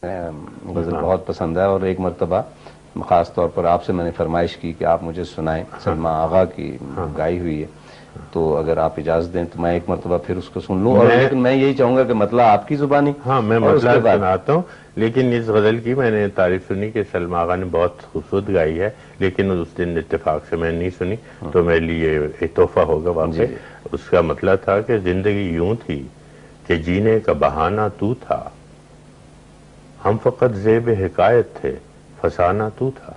गज़ल बहुत पसंद है और एक मरतबा ख़ास तौर पर आपसे मैंने फरमाइश की कि आप मुझे सुनाएं। सलमा आगा की गाई हुई है, तो अगर आप इजाज़त दें तो मैं एक मरतबा फिर उसको सुन लूँ। और लेकिन मैं यही चाहूँगा कि मतलब आपकी ज़ुबानी। हाँ, मैं मतलब सुनाता हूँ, लेकिन इस गज़ल की मैंने तारीफ सुनी कि सलमा आगा ने बहुत खूबसूरत गाई है, लेकिन उस दिन इत्तेफाक से मैंने नहीं सुनी, तो मेरे लिए एक तोहफा होगा वाकई। उसका मतलब था कि जिंदगी यूं थी कि जीने का बहाना तू था, हम फकत ज़ेब हिकायत थे, फसाना तू था।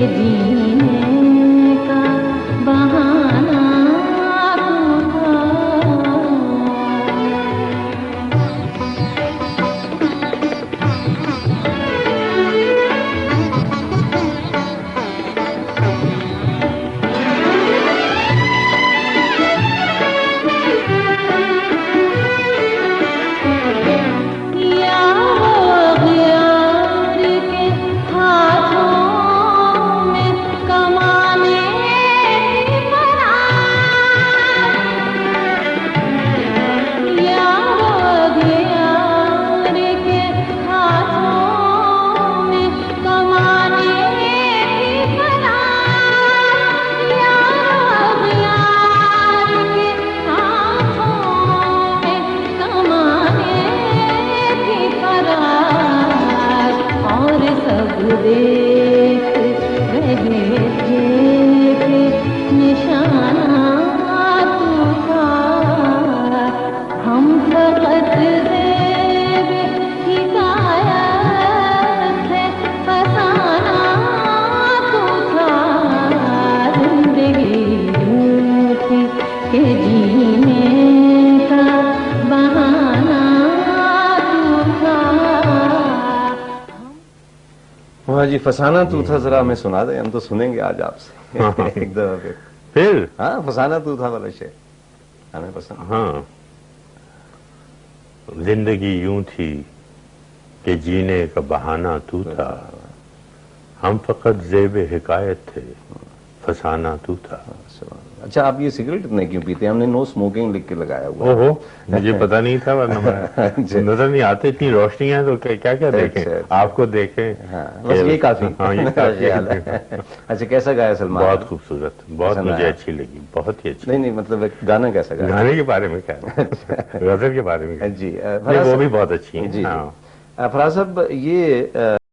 जीने का बहाना हाँ जी, फसाना तू था जरा हमें सुना दे, हम तो सुनेंगे आज आपसे एक दफा फिर हाँ, फसाना तू था वाला शेर हमें पसंद। हाँ, जिंदगी यूं थी कि जीने का बहाना तू था, हम फकत ज़ेब हिकायत थे, फसाना तू था। अच्छा, आप ये सिगरेट इतने क्यों पीते हैं? हमने नो स्मोकिंग लिख के लगाया हुआ है। ओहो, मुझे पता नहीं था, वरना मैं नजर नहीं आते, इतनी रोशनी है तो क्या क्या देखें। अच्छा। आपको देखें, हाँ, बस ये काफी। हाँ, ये काफी ख्याल है। अच्छा, कैसा गाया सलमान? बहुत खूबसूरत, बहुत पसंद मुझे आया? अच्छी लगी, बहुत ही अच्छी। नहीं नहीं, मतलब गाना कैसा गाया? गाने के बारे में क्या, गजल के बारे में क्या? जी नहीं, वो भी बहुत अच्छी है। जी हाँ। फराज साहब, ये